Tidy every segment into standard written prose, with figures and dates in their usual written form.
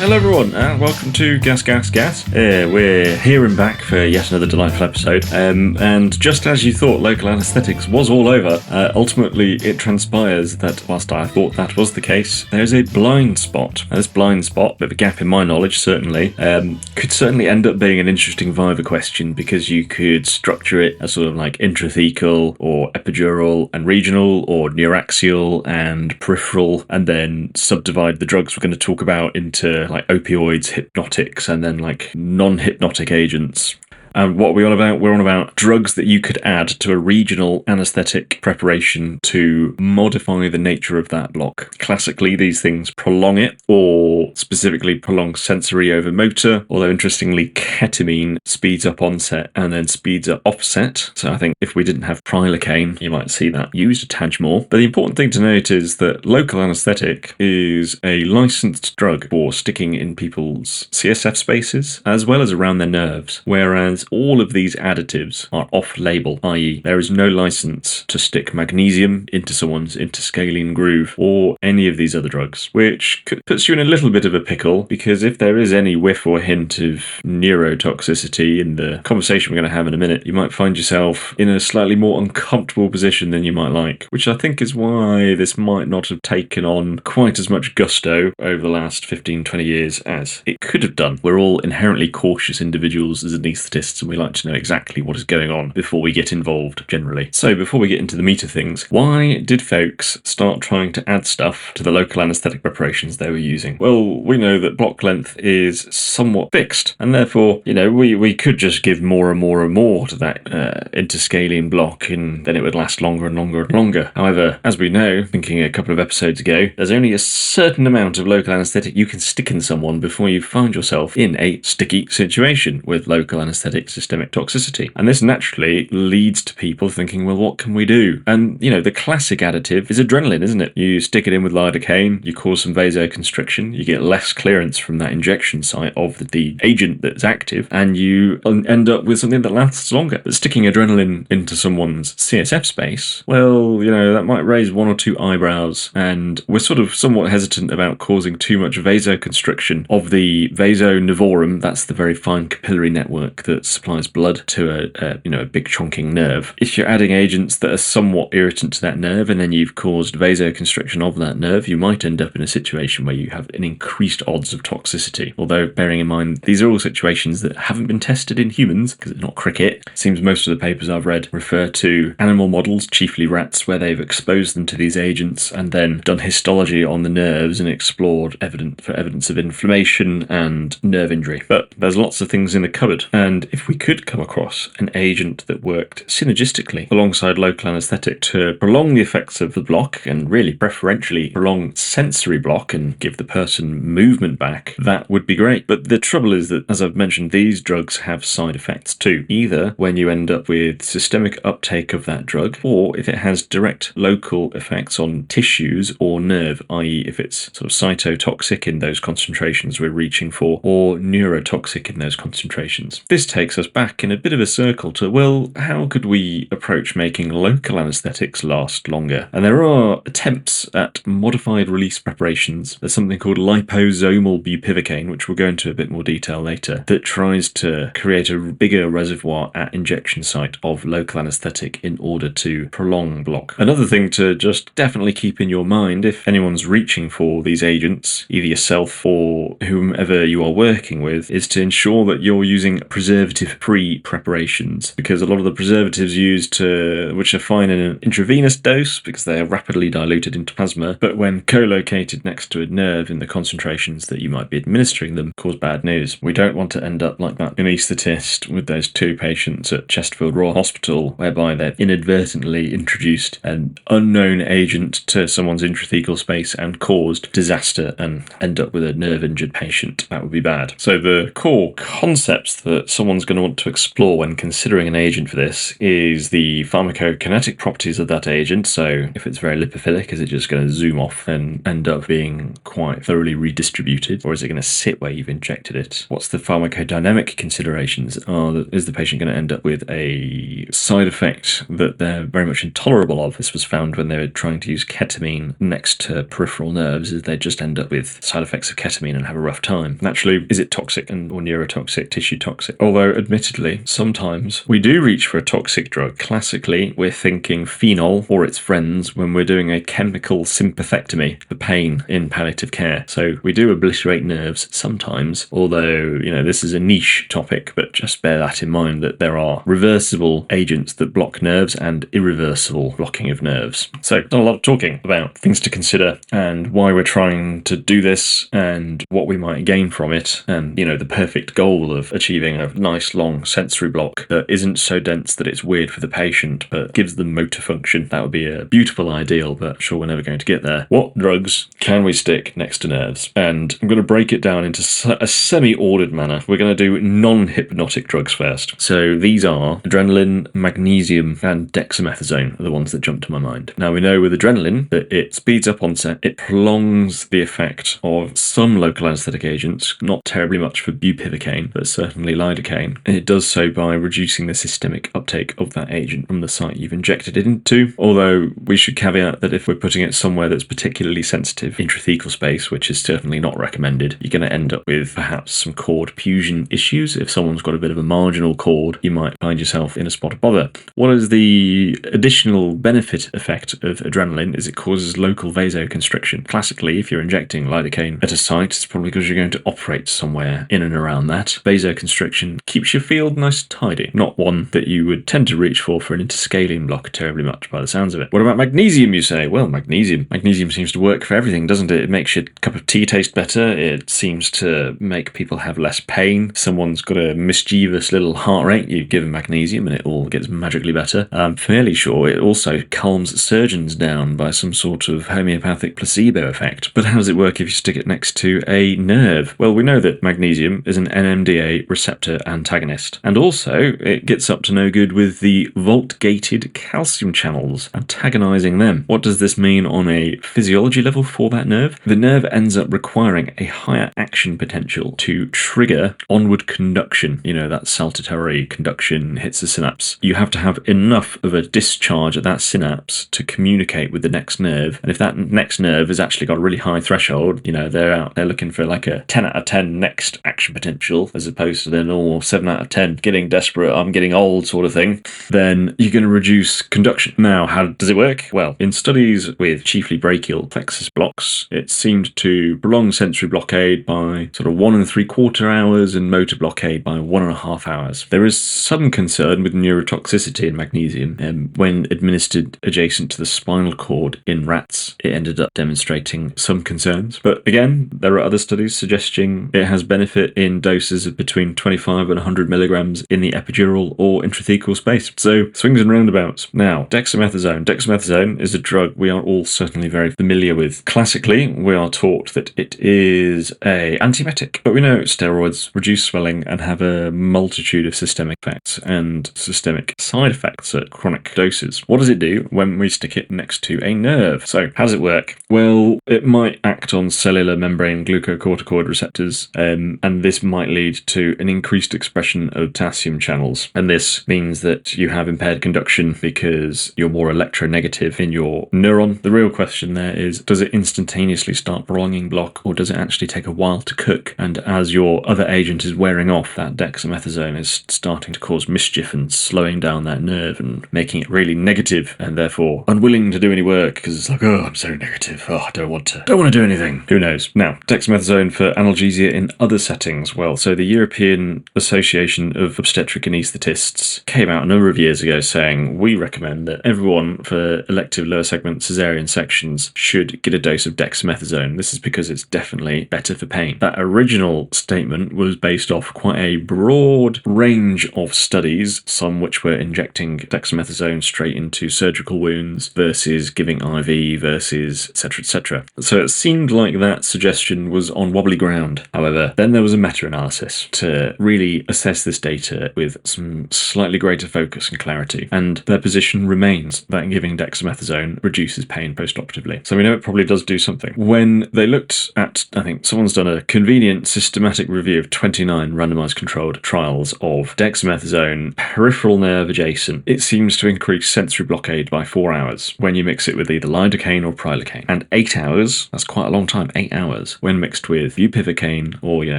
Hello everyone, and welcome to GasGasGas. We're here and back for yet another delightful episode. And just as you thought local anaesthetics was all over, ultimately it transpires that whilst I thought that was the case, there's a blind spot. Now, this blind spot, bit of a gap in my knowledge certainly, could certainly end up being an interesting Viva question, because you could structure it as sort of like intrathecal or epidural and regional, or neuraxial and peripheral, and then subdivide the drugs we're going to talk about into like opioids, hypnotics, and then like non-hypnotic agents. And what are we on about? We're on about drugs that you could add to a regional anaesthetic preparation to modify the nature of that block. Classically, these things prolong it, or specifically prolong sensory over motor, although interestingly, ketamine speeds up onset and then speeds up offset. So I think if we didn't have prilocaine, you might see that used a tad more. But the important thing to note is that local anaesthetic is a licensed drug for sticking in people's CSF spaces, as well as around their nerves, whereas all of these additives are off-label, i.e. there is no license to stick magnesium into someone's interscalene groove or any of these other drugs, which puts you in a little bit of a pickle, because if there is any whiff or hint of neurotoxicity in the conversation we're going to have in a minute, you might find yourself in a slightly more uncomfortable position than you might like, which I think is why this might not have taken on quite as much gusto over the last 15-20 years as it could have done. We're all inherently cautious individuals as anaesthetists, and we like to know exactly what is going on before we get involved generally. So before we get into the meat of things, why did folks start trying to add stuff to the local anaesthetic preparations they were using? Well, we know that block length is somewhat fixed, and therefore, we could just give more and more and more to that interscalene block, and then it would last longer and longer and longer. However, as we know, thinking a couple of episodes ago, there's only a certain amount of local anaesthetic you can stick in someone before you find yourself in a sticky situation with local anaesthetic systemic toxicity. And this naturally leads to people thinking, well, what can we do? And, the classic additive is adrenaline, isn't it? You stick it in with lidocaine, you cause some vasoconstriction, you get less clearance from that injection site of the agent that's active, and you end up with something that lasts longer. But sticking adrenaline into someone's CSF space, well, that might raise one or two eyebrows, and we're sort of somewhat hesitant about causing too much vasoconstriction of the vasonevorum. That's the very fine capillary network that supplies blood to a big chunking nerve. If you're adding agents that are somewhat irritant to that nerve, and then you've caused vasoconstriction of that nerve, you might end up in a situation where you have an increased odds of toxicity. Although, bearing in mind, these are all situations that haven't been tested in humans, because it's not cricket. It seems most of the papers I've read refer to animal models, chiefly rats, where they've exposed them to these agents and then done histology on the nerves and explored evidence of inflammation and nerve injury. But there's lots of things in the cupboard, and if we could come across an agent that worked synergistically alongside local anaesthetic to prolong the effects of the block, and really preferentially prolong sensory block and give the person movement back, that would be great. But the trouble is that, as I've mentioned, these drugs have side effects too, either when you end up with systemic uptake of that drug, or if it has direct local effects on tissues or nerve, i.e. if it's sort of cytotoxic in those concentrations we're reaching for, or neurotoxic in those concentrations. This takes us back in a bit of a circle to, well, how could we approach making local anaesthetics last longer? And there are attempts at modified release preparations. There's something called liposomal bupivacaine, which we'll go into a bit more detail later, that tries to create a bigger reservoir at injection site of local anaesthetic in order to prolong block. Another thing to just definitely keep in your mind if anyone's reaching for these agents, either yourself or whomever you are working with, is to ensure that you're using preservative-free preparations, because a lot of the preservatives used which are fine in an intravenous dose because they are rapidly diluted into plasma, but when co-located next to a nerve in the concentrations that you might be administering them, cause bad news. We don't want to end up like that anaesthetist with those two patients at Chesterfield Royal Hospital, whereby they've inadvertently introduced an unknown agent to someone's intrathecal space and caused disaster and end up with a nerve-injured patient. That would be bad. So the core concepts that someone's everyone's going to want to explore when considering an agent for this is the pharmacokinetic properties of that agent. So if it's very lipophilic, is it just going to zoom off and end up being quite thoroughly redistributed, or is it going to sit where you've injected it? What's the pharmacodynamic considerations? Is the patient going to end up with a side effect that they're very much intolerable of? This was found when they were trying to use ketamine next to peripheral nerves, is they just end up with side effects of ketamine and have a rough time. Naturally, is it toxic or neurotoxic, tissue toxic? Although, admittedly, sometimes we do reach for a toxic drug. Classically, we're thinking phenol or its friends when we're doing a chemical sympathectomy for pain in palliative care. So we do obliterate nerves sometimes, although, this is a niche topic, but just bear that in mind that there are reversible agents that block nerves and irreversible blocking of nerves. So, done a lot of talking about things to consider and why we're trying to do this and what we might gain from it, and, the perfect goal of achieving a nice long sensory block that isn't so dense that it's weird for the patient, but gives them motor function. That would be a beautiful ideal, but I'm sure we're never going to get there. What drugs can we stick next to nerves? And I'm going to break it down into a semi-ordered manner. We're going to do non-hypnotic drugs first. So these are adrenaline, magnesium, and dexamethasone are the ones that jump to my mind. Now, we know with adrenaline that it speeds up onset, it prolongs the effect of some local anaesthetic agents, not terribly much for bupivacaine, but certainly lidocaine. And it does so by reducing the systemic uptake of that agent from the site you've injected it into. Although we should caveat that if we're putting it somewhere that's particularly sensitive, intrathecal space, which is certainly not recommended, you're going to end up with perhaps some cord fusion issues. If someone's got a bit of a marginal cord, you might find yourself in a spot of bother. What is the additional benefit effect of adrenaline is it causes local vasoconstriction. Classically, if you're injecting lidocaine at a site, it's probably because you're going to operate somewhere in and around that. Vasoconstriction keeps your field nice and tidy, not one that you would tend to reach for an interscalene block terribly much by the sounds of it. What about magnesium, you say? Well, magnesium seems to work for everything, doesn't it? It makes your cup of tea taste better. It seems to make people have less pain. Someone's got a mischievous little heart rate, you give them magnesium and it all gets magically better. I'm fairly sure it also calms surgeons down by some sort of homeopathic placebo effect. But how does it work if you stick it next to a nerve? Well, we know that magnesium is an NMDA receptor antagonist, and also it gets up to no good with the volt-gated calcium channels, antagonizing them. What does this mean on a physiology level for that nerve? The nerve ends up requiring a higher action potential to trigger onward conduction. That saltatory conduction hits the synapse. You have to have enough of a discharge at that synapse to communicate with the next nerve, and if that next nerve has actually got a really high threshold, they're out there looking for like a 10 out of 10 next action potential, as opposed to the normal 7 out of 10 getting desperate, I'm getting old sort of thing, then you're going to reduce conduction. Now, how does it work? Well, in studies with chiefly brachial plexus blocks, it seemed to prolong sensory blockade by sort of 1 3/4 hours and motor blockade by 1.5 hours. There is some concern with neurotoxicity in magnesium, and when administered adjacent to the spinal cord in rats, it ended up demonstrating some concerns. But again, there are other studies suggesting it has benefit in doses of between 25 and 100 milligrams in the epidural or intrathecal space. So, swings and roundabouts. Now, dexamethasone. Dexamethasone is a drug we are all certainly very familiar with. Classically, we are taught that it is an antiemetic, but we know steroids reduce swelling and have a multitude of systemic effects and systemic side effects at chronic doses. What does it do when we stick it next to a nerve? So, how does it work? Well, it might act on cellular membrane glucocorticoid receptors, and this might lead to an increased expression of potassium channels. And this means that you have impaired conduction because you're more electronegative in your neuron. The real question there is, does it instantaneously start prolonging block, or does it actually take a while to cook? And as your other agent is wearing off, that dexamethasone is starting to cause mischief and slowing down that nerve and making it really negative and therefore unwilling to do any work because it's like, oh, I'm so negative. Oh, I don't want to do anything. Who knows? Now, dexamethasone for analgesia in other settings. Well, so the European Association of Obstetric Anaesthetists came out a number of years ago saying we recommend that everyone for elective lower segment cesarean sections should get a dose of dexamethasone. This is because it's definitely better for pain. That original statement was based off quite a broad range of studies, some which were injecting dexamethasone straight into surgical wounds versus giving IV versus etc. etc. So it seemed like that suggestion was on wobbly ground. However, then there was a meta-analysis to really assess this data with some slightly greater focus and clarity, and their position remains that giving dexamethasone reduces pain postoperatively. So we know it probably does do something. When they looked at, I think someone's done a convenient systematic review of 29 randomized controlled trials of dexamethasone peripheral nerve adjacent, it seems to increase sensory blockade by 4 hours when you mix it with either lidocaine or prilocaine. And 8 hours, that's quite a long time, 8 hours, when mixed with bupivacaine or your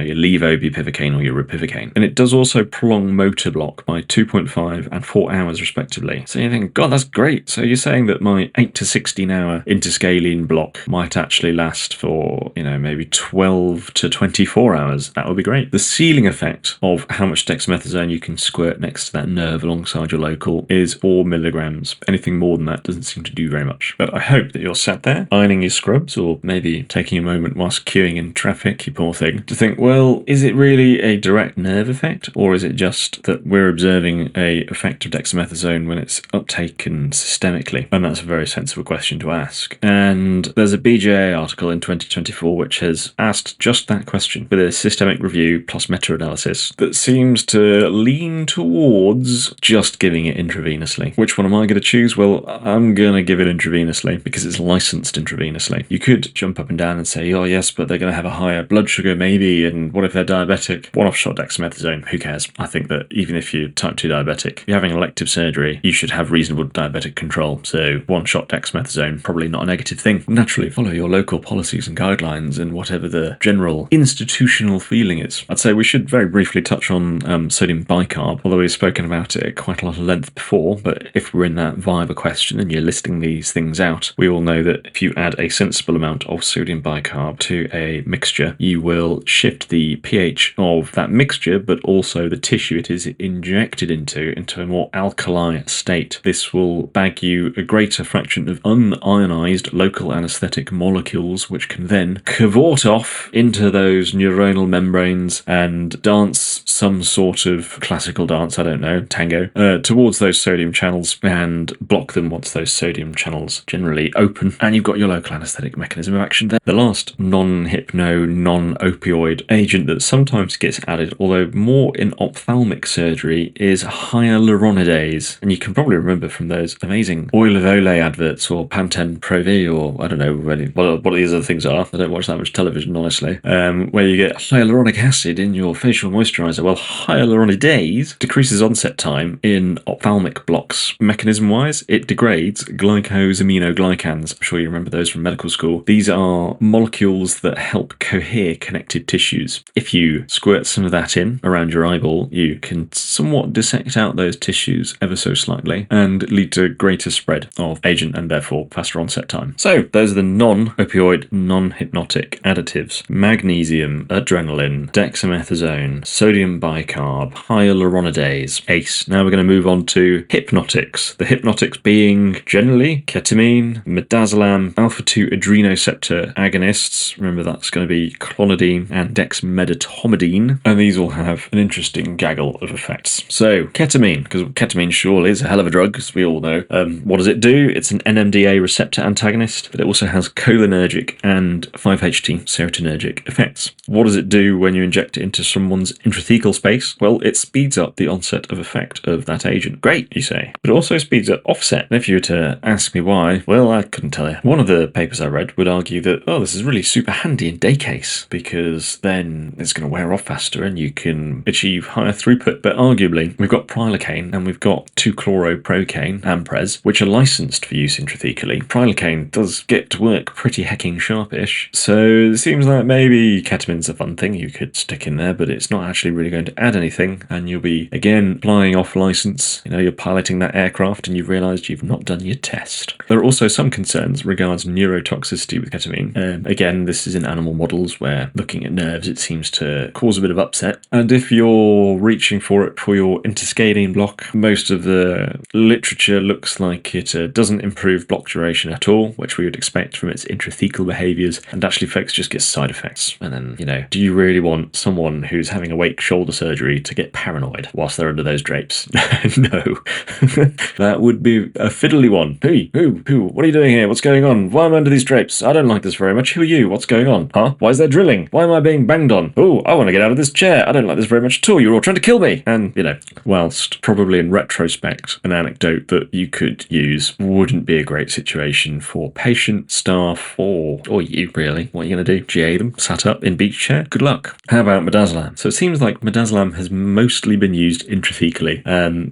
levobupivacaine or your ropivacaine. And it does also prolong motor block by 2.5 and 4 hours respectively. So you think, God, that's great. So you're saying that my 8 to 16 hour interscalene block might actually last for, maybe 12 to 24 hours. That would be great. The ceiling effect of how much dexamethasone you can squirt next to that nerve alongside your local is 4 milligrams. Anything more than that doesn't seem to do very much. But I hope that you're sat there ironing your scrubs, or maybe taking a moment whilst queuing in traffic, you poor thing, to think, well, is it really a direct nerve effect, or is it just that we're observing a effect of dexamethasone when it's uptaken systemically? And that's a very sensible question to ask. And there's a BJA article in 2024 which has asked just that question with a systemic review plus meta-analysis that seems to lean towards just giving it intravenously. Which one am I going to choose? Well, I'm going to give it intravenously because it's licensed intravenously. You could jump up and down and say, oh yes, but they're going to have a higher blood sugar maybe, and what if they're diabetic? One-off shot dexamethasone, who cares? I think that even if you're type 2 diabetic, if you're having elective surgery, you should have reasonable diabetic control. So one-shot dexamethasone, probably not a negative thing. Naturally, follow your local policies and guidelines and whatever the general institutional feeling is. I'd say we should very briefly touch on sodium bicarb, although we've spoken about it at quite a lot of length before, but if we're in that Viva question and you're listing these things out, we all know that if you add a sensible amount of sodium bicarb to a mixture, you will shift the pH of that mixture, but also the tissue it is injected into a more alkali state. This will bag you a greater fraction of unionized local anesthetic molecules, which can then cavort off into those neuronal membranes and dance some sort of classical dance, I don't know, tango, towards those sodium channels and block them once those sodium channels generally open, and you've got your local anesthetic mechanism of action there. The last non-hypno, non-opioid agent that sometimes gets added, although more in ophthalmic surgery, is hyaluronidase. And you can probably remember from those amazing Oil of Olay adverts or Pantene Pro V, or I don't know really what these other things are. I don't watch that much television, honestly. Where you get hyaluronic acid in your facial moisturizer. Well, hyaluronidase decreases onset time in ophthalmic blocks. Mechanism-wise, it degrades glycosaminoglycans. I'm sure you remember those from medical school. These are molecules that help cohere connected tissues. If you squirt some of that in around your eyeball, you can somewhat dissect out those tissues ever so slightly and lead to greater spread of agent and therefore faster onset time. So those are the non-opioid, non-hypnotic additives: magnesium, adrenaline, dexamethasone, sodium bicarb, hyaluronidase, ACE. Now we're going to move on to hypnotics. The hypnotics being generally ketamine, midazolam, alpha-2 adrenoceptor agonists. Remember, that's going to be clonidine and dexmedetomidine, and these all have an interesting gaggle of effects. So ketamine, because ketamine surely is a hell of a drug, as we all know. What does it do? It's an NMDA receptor antagonist, but it also has cholinergic and 5-HT serotonergic effects. What does it do when you inject it into someone's intrathecal space? Well, it speeds up the onset of effect of that agent. Great, you say. But it also speeds up offset. And if you were to ask me why, well, I couldn't tell you. One of the papers I read would argue that, this is really super handy in day case, because then it's going to wear off faster and you can achieve higher throughput. But arguably, we've got prilocaine and we've got 2-chloroprocaine, Ampres, which are licensed for use intrathecally. Prilocaine does get to work pretty hecking sharpish, so it seems like maybe ketamine's a fun thing you could stick in there, but it's not actually really going to add anything, and you'll be, again, flying off license. You're piloting that aircraft and you've realised you've not done your test. There are also some concerns regards neurotoxicity with ketamine. Again, this is in animal models where looking at nerves, it seems to cause a bit of upset. And if you're reaching for it for your interscalene block, most of the literature looks like it doesn't improve block duration at all, which we would expect from its intrathecal behaviours, and actually folks just get side effects. And then, do you really want someone who's having a wake shot shoulder surgery to get paranoid whilst they're under those drapes. No. That would be a fiddly one. Hey, who, what are you doing here? What's going on? Why am I under these drapes? I don't like this very much. Who are you? What's going on? Huh? Why is there drilling? Why am I being banged on? Oh, I want to get out of this chair. I don't like this very much at all. You're all trying to kill me. And, whilst probably in retrospect, an anecdote that you could use wouldn't be a great situation for patient, staff, or you, really. What are you going to do? GA them? Sat up in beach chair? Good luck. How about midazolam? So it seems like midazolam has mostly been used intrathecally.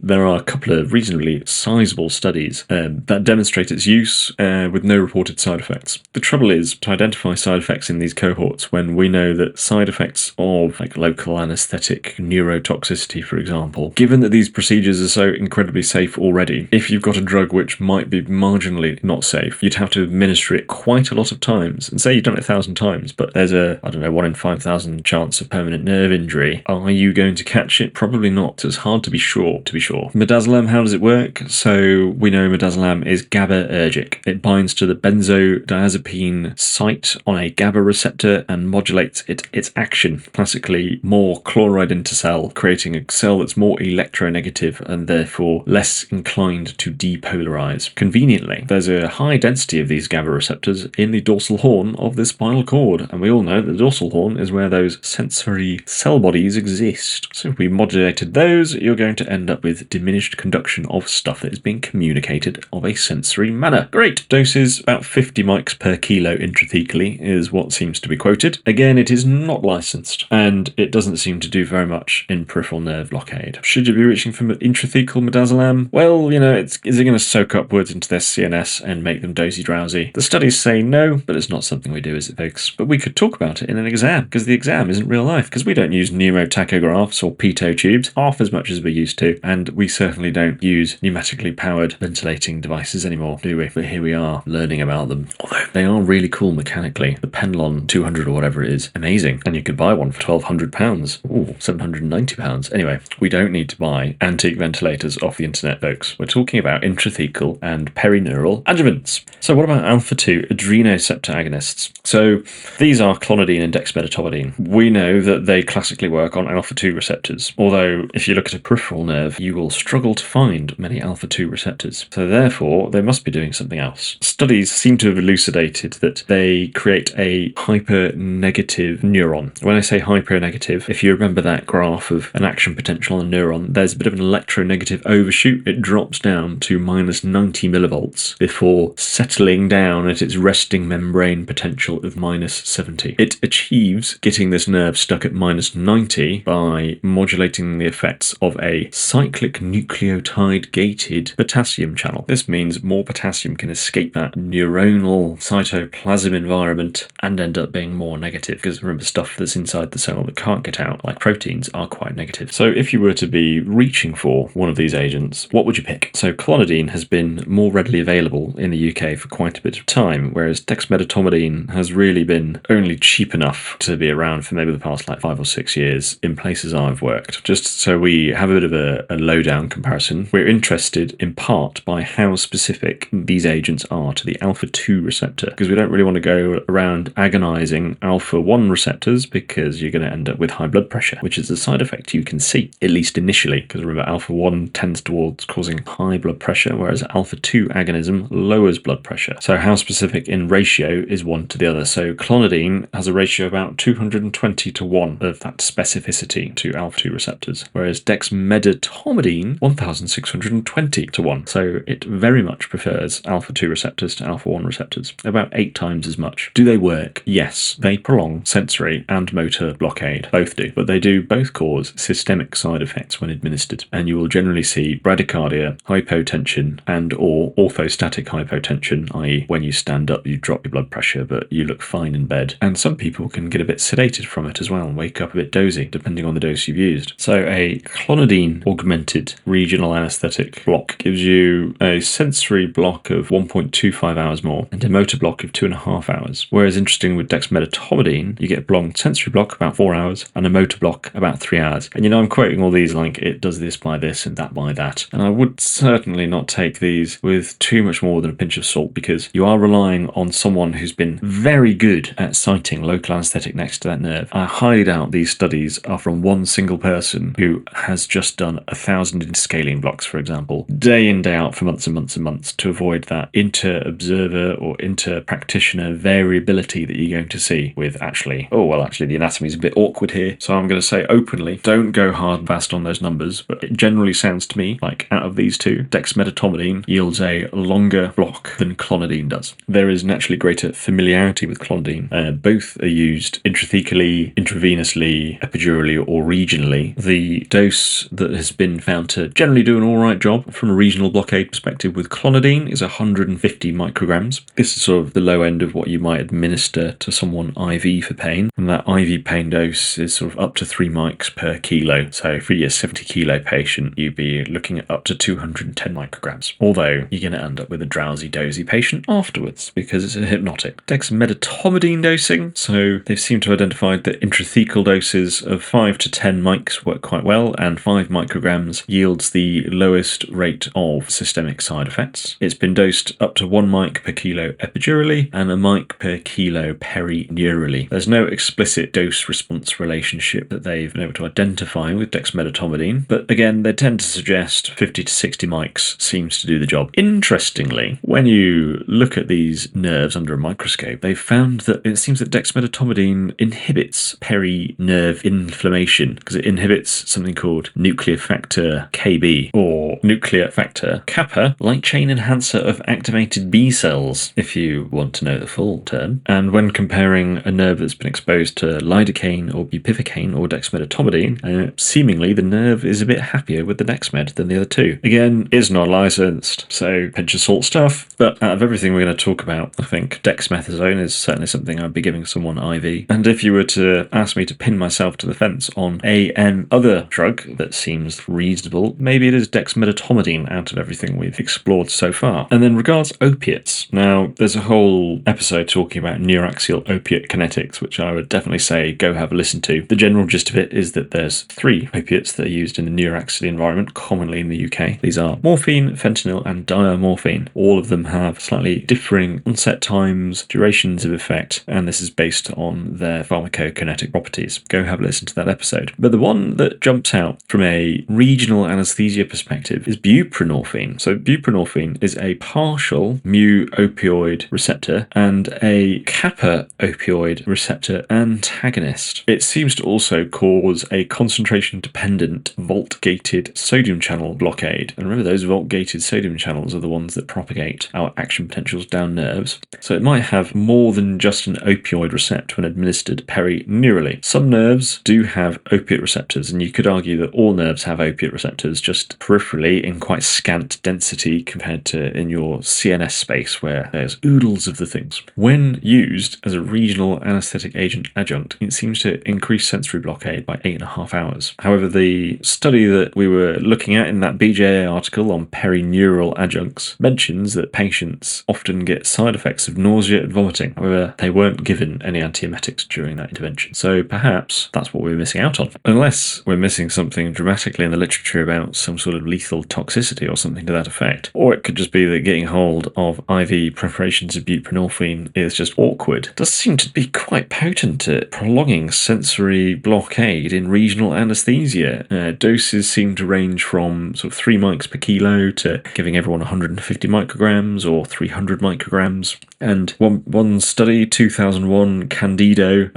There are a couple of reasonably sizable studies that demonstrate its use with no reported side effects. The trouble is to identify side effects in these cohorts when we know that side effects of local anaesthetic neurotoxicity, for example, given that these procedures are so incredibly safe already, if you've got a drug which might be marginally not safe, you'd have to administer it quite a lot of times. And say you've done it 1,000 times, but there's a, 1 in 5,000 chance of permanent nerve injury. Are you going to catch it? Probably not. So it's hard to be sure. Midazolam, how does it work? So we know midazolam is GABAergic. It binds to the benzodiazepine site on a GABA receptor and modulates its action, classically more chloride into cell, creating a cell that's more electronegative and therefore less inclined to depolarize. Conveniently, there's a high density of these GABA receptors in the dorsal horn of the spinal cord, and we all know that the dorsal horn is where those sensory cell bodies exist. So if we modulated those, you're going to end up with diminished conduction of stuff that is being communicated of a sensory manner. Great! Doses about 50 mics per kilo intrathecally is what seems to be quoted. Again, it is not licensed, and it doesn't seem to do very much in peripheral nerve blockade. Should you be reaching for intrathecal midazolam? Well, is it going to soak upwards into their CNS and make them dozy drowsy? The studies say no, but it's not something we do, is it, folks? But we could talk about it in an exam, because the exam isn't real life, because we don't use pneumotachographs or pitot tubes half as much as we used to, and we certainly don't use pneumatically powered ventilating devices anymore, do we? But here we are learning about them. Although they are really cool mechanically. The Penlon 200 or whatever it is, amazing. And you could buy one for £1,200. Ooh, £790. Anyway, we don't need to buy antique ventilators off the internet, folks. We're talking about intrathecal and peri-neural adjuvants. So what about alpha-2 adrenoceptor agonists? So these are clonidine and dexmedetomidine. We know that they classically work on alpha-2 receptors, although if you look at a peripheral nerve, you will struggle to find many alpha-2 receptors. So therefore, they must be doing something else. Studies seem to have elucidated that they create a hypernegative neuron. When I say hypernegative, if you remember that graph of an action potential on a neuron, there's a bit of an electronegative overshoot. It drops down to minus 90 millivolts before settling down at its resting membrane potential of minus 70. It achieves getting this nerve stuck at minus 90 by modulating the effects of a cyclic nucleotide gated potassium channel. This means more potassium can escape that neuronal cytoplasm environment and end up being more negative, because remember, stuff that's inside the cell that can't get out, like proteins, are quite negative. So if you were to be reaching for one of these agents, what would you pick? So clonidine has been more readily available in the UK for quite a bit of time, whereas dexmedetomidine has really been only cheap enough to be around for maybe the past 5 or 6 years in places I've worked. Just so we have a bit of a lowdown comparison, we're interested in part by how specific these agents are to the alpha-2 receptor, because we don't really want to go around agonizing alpha-1 receptors, because you're going to end up with high blood pressure, which is a side effect you can see, at least initially, because remember, alpha-1 tends towards causing high blood pressure, whereas alpha-2 agonism lowers blood pressure. So how specific in ratio is one to the other? So clonidine has a ratio about 220 to 1 of that specificity to alpha-2 receptors, whereas dexmedetomidine 1620 to 1. So it very much prefers alpha-2 receptors to alpha-1 receptors, about 8 times as much. Do they work? Yes, they prolong sensory and motor blockade. Both do, but they do both cause systemic side effects when administered, and you will generally see bradycardia, hypotension, and or orthostatic hypotension, i.e. when you stand up you drop your blood pressure but you look fine in bed. And some people can get a bit sedated from it as well and wake up a bit dozy, depending on the dose you've used. So a clonidine augmented regional anaesthetic block gives you a sensory block of 1.25 hours more and a motor block of 2.5 hours. Whereas interesting with dexmedetomidine, you get a prolonged sensory block about 4 hours and a motor block about 3 hours. And I'm quoting all these like it does this by this and that by that. And I would certainly not take these with too much more than a pinch of salt, because you are relying on someone who's been very good at siting local anaesthetic next to that nerve. I highly doubt these studies are from one single person who has just done 1,000 interscaling blocks, for example, day in, day out for months and months and months, to avoid that inter-observer or inter-practitioner variability that you're going to see with actually the anatomy is a bit awkward here. So I'm going to say openly, don't go hard and fast on those numbers, but it generally sounds to me like out of these two, dexmedetomidine yields a longer block than clonidine does. There is naturally greater familiarity with clonidine. Both are used intrathecally, intravenously, epidurally, or regionally. The dose that has been found to generally do an alright job from a regional blockade perspective with clonidine is 150 micrograms. This is sort of the low end of what you might administer to someone IV for pain, and that IV pain dose is sort of up to 3 mics per kilo. So for your 70 kilo patient, you'd be looking at up to 210 micrograms. Although you're going to end up with a drowsy, dozy patient afterwards because it's a hypnotic. Dexmedetomidine dosing. So they've seemed to have identified that intrathecal doses of 5 to 10 mics work quite well, and 5 micrograms yields the lowest rate of systemic side effects. It's been dosed up to 1 mic per kilo epidurally and a mic per kilo peri-neurally. There's no explicit dose-response relationship that they've been able to identify with dexmedetomidine, but again, they tend to suggest 50 to 60 mics seems to do the job. Interestingly, when you look at these nerves under a microscope, they've found that it seems that dexmedetomidine inhibits peri-nerve inflammation because it inhibits something called nuclear factor KB or nuclear factor kappa, light chain enhancer of activated B cells, if you want to know the full term. And when comparing a nerve that's been exposed to lidocaine or bupivacaine or dexmedetomidine, seemingly the nerve is a bit happier with the dexmed than the other two. Again, is not licensed, so pinch of salt stuff, but out of everything we're going to talk about, I think dexamethasone is certainly something I'd be giving someone IV. And if you were to ask me to pin myself to the fence on an other drug that seems reasonable, maybe it is dexmedetomidine out of everything we've explored so far. And then regards opiates. Now, there's a whole episode talking about neuraxial opiate kinetics, which I would definitely say go have a listen to. The general gist of it is that there's 3 opiates that are used in the neuraxial environment, commonly in the UK. These are morphine, fentanyl, and diamorphine. All of them have slightly differing onset times, durations of effect, and this is based on their pharmacokinetic properties. Go have a listen to that episode. But the one that jumps out from a regional anaesthesia perspective is buprenorphine. So buprenorphine is a partial mu-opioid receptor and a kappa opioid receptor antagonist. It seems to also cause a concentration-dependent volt-gated sodium channel blockade. And remember, those volt-gated sodium channels are the ones that propagate our action potentials down nerves. So it might have more than just an opioid receptor when administered peri-neurally. Some nerves do have opiate receptors, and you could argue that all nerves have opiate receptors, just peripherally in quite scant density compared to in your CNS space where there's oodles of the things. When used as a regional anaesthetic agent adjunct, it seems to increase sensory blockade by 8.5 hours. However, the study that we were looking at in that BJA article on peri-neural adjuncts mentions that patients often get side effects of nausea and vomiting. However, they weren't given any antiemetics during that intervention. So perhaps that's what we're missing out on. Unless we're missing something dramatically in the literature about some sort of lethal toxicity or something to that effect. Or it could just be that getting hold of IV preparations of buprenorphine is just awkward. It does seem to be quite potent at prolonging sensory blockade in regional anaesthesia. Doses seem to range from sort of 3 mics per kilo to giving everyone 150 micrograms or 300 micrograms. And one study, 2001, Candido,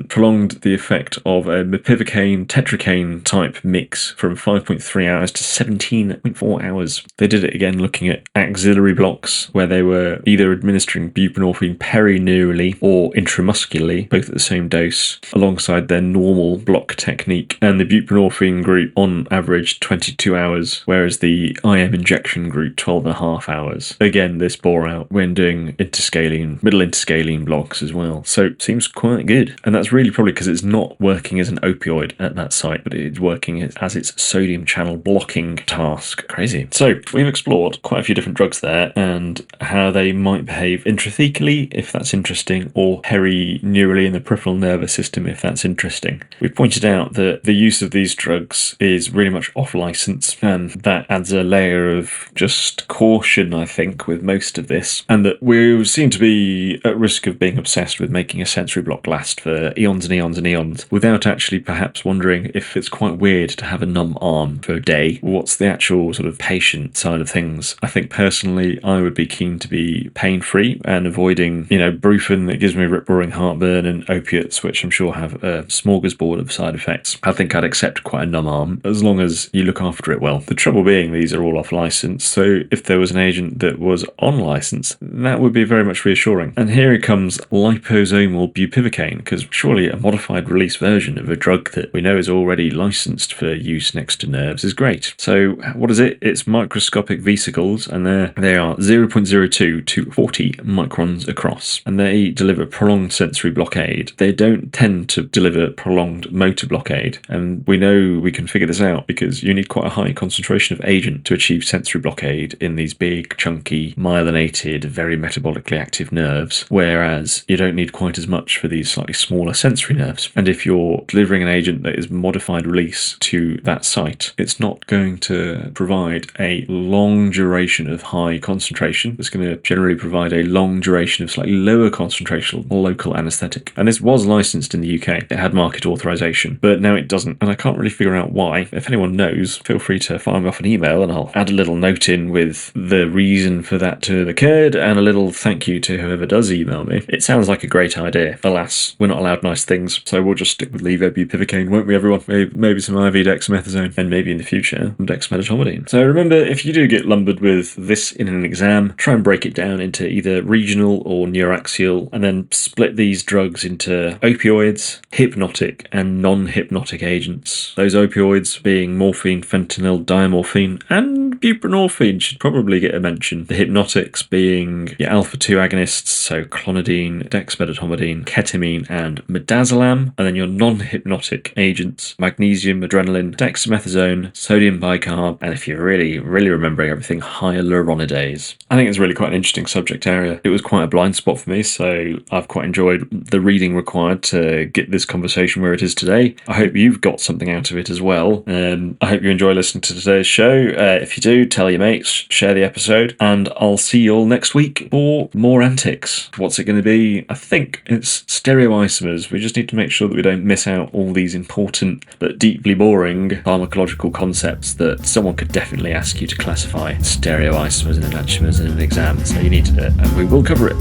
prolonged the effect of a mepivacaine tetracaine type mix from 5.3 hours to 17.4 hours. They did it again looking at axillary blocks where they were either administering buprenorphine peri-neurally or intramuscularly, both at the same dose, alongside their normal block technique. And the buprenorphine group on average 22 hours, whereas the IM injection group 12.5 hours. Again, this bore out when doing middle interscaling blocks as well. So it seems quite good. And that's really probably because it's not working as an opioid at that site, but it's working as its sodium channel blocking task. Crazy. So we've explored quite a few different drugs there and how they might behave intrathecally, if that's interesting, or peri-neurally in the peripheral nervous system, if that's interesting. We've pointed out that the use of these drugs is really much off license, and that adds a layer of just caution, I think, with most of this, and that we seem to be at risk of being obsessed with making a sensory block last for eons and eons and eons without actually perhaps wondering if it's quite weird to have a numb arm for a day. What's the actual sort of patient side of things? I think personally I would be keen to be pain-free and avoiding, brufen that gives me rip-roaring heartburn and opiates, which I'm sure have a smorgasbord of side effects. I think I'd accept quite a numb arm as long as you look after it well. The trouble being these are all off license, so if there was an agent that was on license, that would be very much reassuring. And here it comes liposomal bupivacaine, because surely a modified release version of a drug that we know is already licensed for use next to nerves is great. So what is it? It's microscopic vesicles, and they are 0.02 to 40 microns across, and they deliver prolonged sensory blockade. They don't tend to deliver prolonged motor blockade, and we know we can figure this out because you need quite a high concentration of agent to achieve sensory blockade in these big, chunky, myelinated, very metabolically active nerves, whereas you don't need quite as much for these slightly smaller sensory nerves. And if you're delivering an agent that is modified release to that site, it's not going to provide a long duration of high concentration. It's going to generally provide a long duration of slightly lower concentration local anaesthetic. And this was licensed in the UK. It had market authorization, but now it doesn't. And I can't really figure out why. If anyone knows, feel free to fire me off an email and I'll add a little note in with the reason for that to have occurred and a little thank you to whoever does email me. It sounds like a great idea. Alas, we're not allowed nice things, so we'll just stick with levobupivacaine, won't we, everyone? Maybe some IV dexamethasone, and maybe in the future, dexmedetomidine. So remember, if you do get lumbered with this in an exam, try and break it down into either regional or neuraxial, and then split these drugs into opioids, hypnotic, and non-hypnotic agents. Those opioids being morphine, fentanyl, diamorphine, and buprenorphine should probably get a mention. The hypnotics being your alpha-2 agonists, so clonidine, dexmedetomidine, ketamine, and midazolam, and then your non-hypnotic agents, magnesium, adrenaline, dexamethasone, sodium bicarb, and if you're really remembering everything, hyaluronidase. I think it's really quite an interesting subject area. It was quite a blind spot for me, so I've quite enjoyed the reading required to get this conversation where it is today. I hope you've got something out of it as well. I hope you enjoy listening to today's show. If you do, tell your mates, share the episode, and I'll see you all next week for more antics. What's it going to be? I think it's stereoisomers. We just need to make sure that we don't miss out all these important but deeply boring pharmacological concepts that someone could definitely ask you to classify stereoisomers and enantiomers in an exam. So you need to do it, and we will cover it.